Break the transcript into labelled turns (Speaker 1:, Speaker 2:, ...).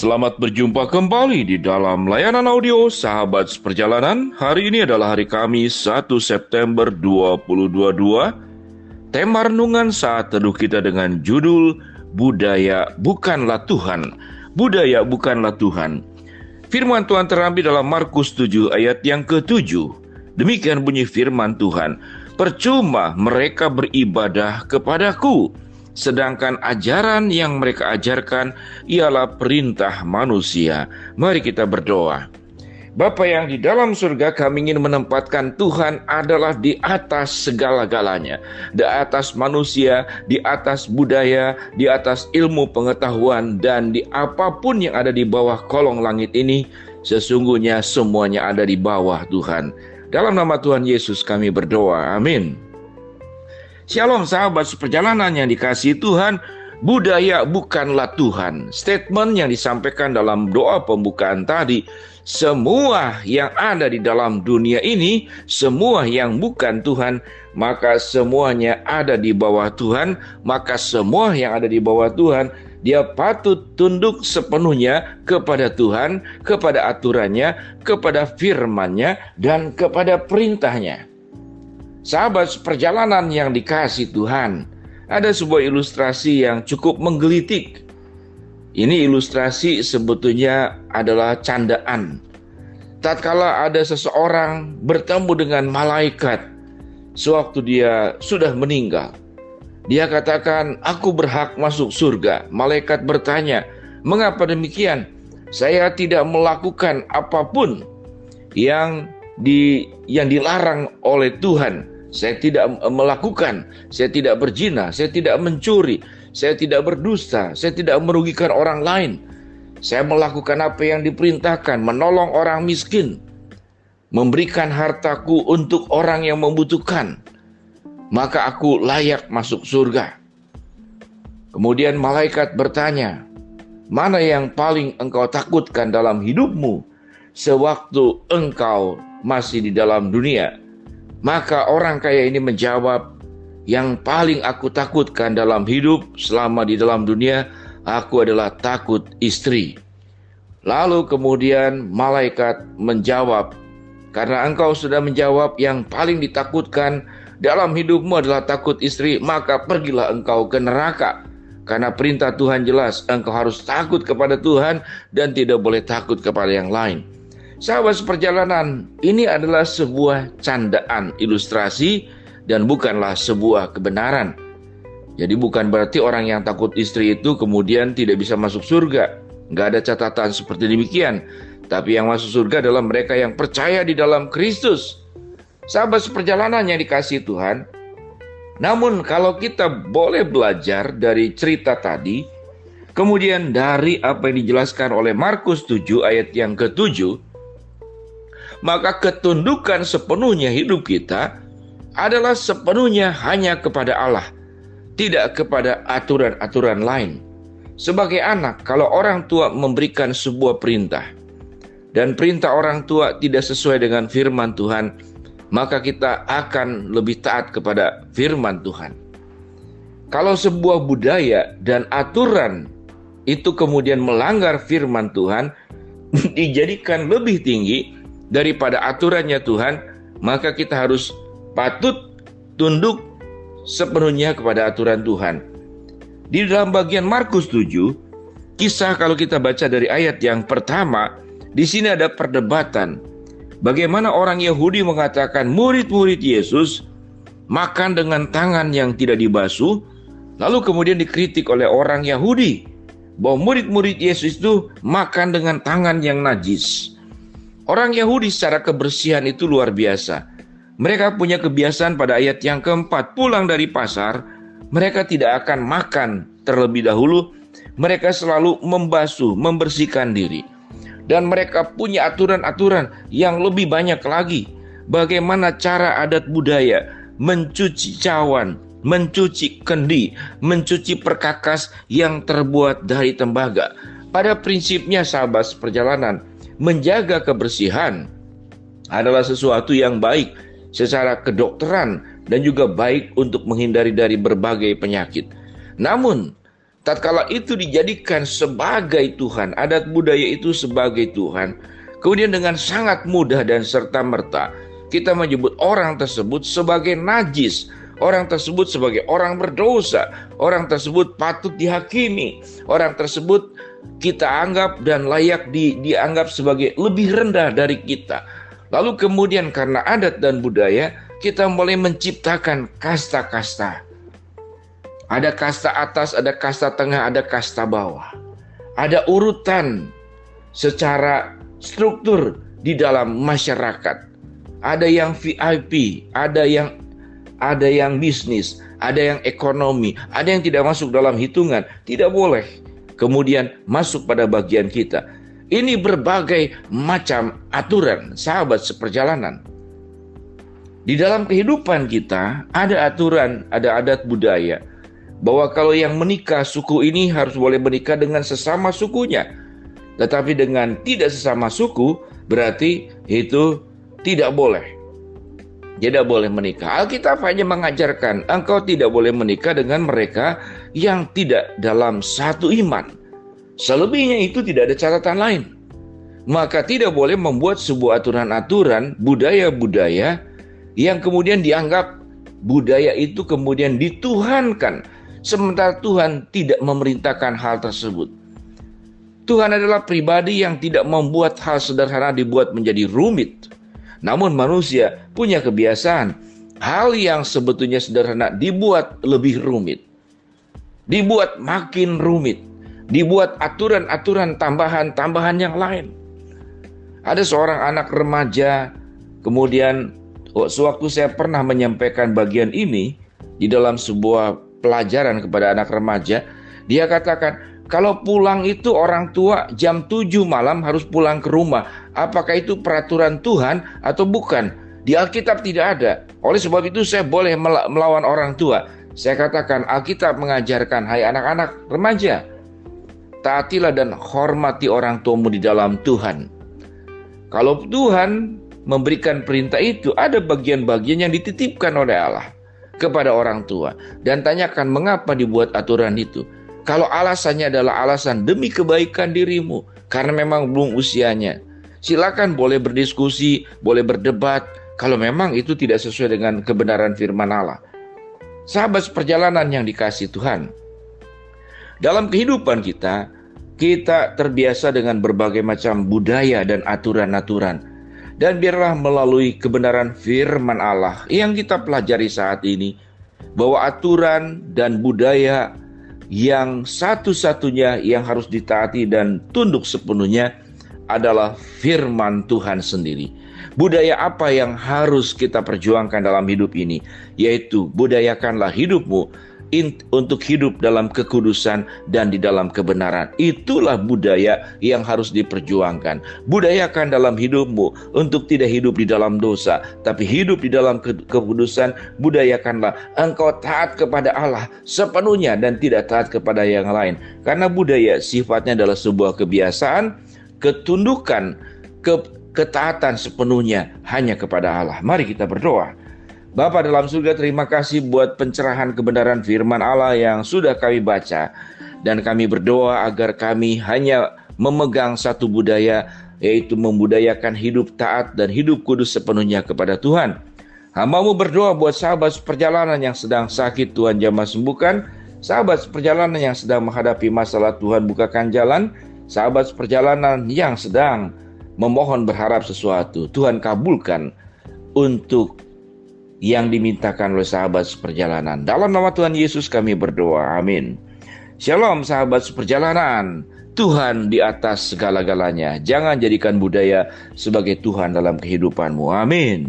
Speaker 1: Selamat berjumpa kembali di dalam layanan audio Sahabat Seperjalanan. Hari ini adalah hari Kamis 1 September 2022. Tema renungan saat teduh kita dengan judul Budaya Bukanlah Tuhan. Budaya Bukanlah Tuhan. Firman Tuhan terambil dalam Markus 7 ayat yang ke-7. Demikian bunyi firman Tuhan. Percuma mereka beribadah kepadaku, sedangkan ajaran yang mereka ajarkan ialah perintah manusia. Mari kita berdoa. Bapa yang di dalam surga, kami ingin menempatkan Tuhan adalah di atas segala-galanya. Di atas manusia, di atas budaya, di atas ilmu pengetahuan, dan di apapun yang ada di bawah kolong langit ini, sesungguhnya semuanya ada di bawah Tuhan. Dalam nama Tuhan Yesus kami berdoa, amin. Shalom sahabat seperjalanan yang dikasihi Tuhan. Budaya bukanlah Tuhan. Statement yang disampaikan dalam doa pembukaan tadi, semua yang ada di dalam dunia ini, semua yang bukan Tuhan, maka semuanya ada di bawah Tuhan. Maka semua yang ada di bawah Tuhan, dia patut tunduk sepenuhnya kepada Tuhan, kepada aturannya, kepada firman-Nya, dan kepada perintahnya. Sahabat seperjalanan yang dikasihi Tuhan, ada sebuah ilustrasi yang cukup menggelitik. Ini ilustrasi sebetulnya adalah candaan. Tatkala ada seseorang bertemu dengan malaikat sewaktu dia sudah meninggal, dia katakan, "Aku berhak masuk surga." Malaikat bertanya, "Mengapa demikian?" "Saya tidak melakukan apapun yang dilarang oleh Tuhan. Saya tidak melakukan, saya tidak berzina, saya tidak mencuri, saya tidak berdusta, saya tidak merugikan orang lain. Saya melakukan apa yang diperintahkan, menolong orang miskin, memberikan hartaku untuk orang yang membutuhkan. Maka aku layak masuk surga." Kemudian malaikat bertanya, "Mana yang paling engkau takutkan dalam hidupmu sewaktu engkau masih di dalam dunia?" Maka orang kaya ini menjawab, "Yang paling aku takutkan dalam hidup selama di dalam dunia, aku adalah takut istri." Lalu kemudian malaikat menjawab, "Karena engkau sudah menjawab yang paling ditakutkan dalam hidupmu adalah takut istri, maka pergilah engkau ke neraka. Karena perintah Tuhan jelas, engkau harus takut kepada Tuhan dan tidak boleh takut kepada yang lain." Sahabat seperjalanan, ini adalah sebuah candaan, ilustrasi, dan bukanlah sebuah kebenaran. Jadi bukan berarti orang yang takut istri itu kemudian tidak bisa masuk surga. Nggak ada catatan seperti demikian. Tapi yang masuk surga adalah mereka yang percaya di dalam Kristus. Sahabat seperjalanan yang dikasihi Tuhan, namun kalau kita boleh belajar dari cerita tadi, kemudian dari apa yang dijelaskan oleh Markus 7 ayat yang ke-7, maka ketundukan sepenuhnya hidup kita adalah sepenuhnya hanya kepada Allah, tidak kepada aturan-aturan lain. Sebagai anak, kalau orang tua memberikan sebuah perintah, dan perintah orang tua tidak sesuai dengan firman Tuhan, maka kita akan lebih taat kepada firman Tuhan. Kalau sebuah budaya dan aturan itu kemudian melanggar firman Tuhan, dijadikan lebih tinggi daripada aturannya Tuhan, maka kita harus patut tunduk sepenuhnya kepada aturan Tuhan. Di dalam bagian Markus 7, kisah kalau kita baca dari ayat yang pertama, di sini ada perdebatan. Bagaimana orang Yahudi mengatakan murid-murid Yesus makan dengan tangan yang tidak dibasuh, lalu kemudian dikritik oleh orang Yahudi bahwa murid-murid Yesus itu makan dengan tangan yang najis. Orang Yahudi secara kebersihan itu luar biasa. Mereka punya kebiasaan pada ayat yang keempat, pulang dari pasar, mereka tidak akan makan terlebih dahulu. Mereka selalu membasuh, membersihkan diri. Dan mereka punya aturan-aturan yang lebih banyak lagi. Bagaimana cara adat budaya, mencuci cawan, mencuci kendi, mencuci perkakas yang terbuat dari tembaga. Pada prinsipnya sahabat seperjalanan, menjaga kebersihan adalah sesuatu yang baik secara kedokteran dan juga baik untuk menghindari dari berbagai penyakit. Namun Tatkala itu dijadikan sebagai Tuhan, adat budaya itu sebagai Tuhan, kemudian dengan sangat mudah dan serta-merta kita menyebut orang tersebut sebagai najis, orang tersebut sebagai orang berdosa, orang tersebut patut dihakimi, orang tersebut kita anggap dan layak dianggap sebagai lebih rendah dari kita. Lalu kemudian karena adat dan budaya, kita mulai menciptakan kasta-kasta. Ada kasta atas, ada kasta tengah, ada kasta bawah. Ada urutan secara struktur di dalam masyarakat. Ada yang VIP, ada yang bisnis, ada yang ekonomi, ada yang tidak masuk dalam hitungan. Tidak boleh kemudian masuk pada bagian kita. Ini berbagai macam aturan, sahabat seperjalanan. Di dalam kehidupan kita ada aturan, ada adat budaya, bahwa kalau yang menikah suku ini harus boleh menikah dengan sesama sukunya. Tetapi dengan tidak sesama suku, berarti itu tidak boleh. Tidak boleh menikah. Alkitab hanya mengajarkan engkau tidak boleh menikah dengan mereka yang tidak dalam satu iman. Selebihnya itu tidak ada catatan lain. Maka tidak boleh membuat sebuah aturan-aturan, budaya-budaya yang kemudian dianggap budaya itu kemudian dituhankan. Sementara Tuhan tidak memerintahkan hal tersebut. Tuhan adalah pribadi yang tidak membuat hal sederhana dibuat menjadi rumit. Namun manusia punya kebiasaan hal yang sebetulnya sederhana dibuat lebih rumit. Dibuat makin rumit. Dibuat aturan-aturan tambahan-tambahan yang lain. Ada seorang anak remaja, kemudian sewaktu saya pernah menyampaikan bagian ini di dalam sebuah pelajaran kepada anak remaja, dia katakan, kalau pulang itu orang tua jam 7 malam harus pulang ke rumah. Apakah itu peraturan Tuhan atau bukan? Di Alkitab tidak ada. Oleh sebab itu saya boleh melawan orang tua. Saya katakan Alkitab mengajarkan, hai anak-anak remaja, taatilah dan hormati orang tuamu di dalam Tuhan. Kalau Tuhan memberikan perintah itu, ada bagian-bagian yang dititipkan oleh Allah kepada orang tua. Dan tanyakan mengapa dibuat aturan itu. Kalau alasannya adalah alasan demi kebaikan dirimu, karena memang belum usianya, silakan boleh berdiskusi, boleh berdebat, kalau memang itu tidak sesuai dengan kebenaran firman Allah. Sahabat seperjalanan yang dikasihi Tuhan, dalam kehidupan kita terbiasa dengan berbagai macam budaya dan aturan-aturan. Dan biarlah melalui kebenaran firman Allah yang kita pelajari saat ini, bahwa aturan dan budaya yang satu-satunya yang harus ditaati dan tunduk sepenuhnya adalah firman Tuhan sendiri. Budaya apa yang harus kita perjuangkan dalam hidup ini? Yaitu budayakanlah hidupmu untuk hidup dalam kekudusan dan di dalam kebenaran. Itulah budaya yang harus diperjuangkan. Budayakan dalam hidupmu untuk tidak hidup di dalam dosa, tapi hidup di dalam kekudusan. Budayakanlah engkau taat kepada Allah sepenuhnya dan tidak taat kepada yang lain. Karena budaya sifatnya adalah sebuah kebiasaan, ketundukan, ketaatan sepenuhnya hanya kepada Allah. Mari kita berdoa. Bapa dalam surga, terima kasih buat pencerahan kebenaran firman Allah yang sudah kami baca. Dan kami berdoa agar kami hanya memegang satu budaya, yaitu membudayakan hidup taat dan hidup kudus sepenuhnya kepada Tuhan. Hamba-Mu berdoa buat sahabat seperjalanan yang sedang sakit, Tuhan jamah sembuhkan. Sahabat seperjalanan yang sedang menghadapi masalah, Tuhan bukakan jalan. Sahabat seperjalanan yang sedang memohon berharap sesuatu, Tuhan kabulkan untuk yang dimintakan oleh sahabat seperjalanan. Dalam nama Tuhan Yesus kami berdoa, amin. Shalom sahabat seperjalanan, Tuhan di atas segala-galanya. Jangan jadikan budaya sebagai Tuhan dalam kehidupanmu, amin.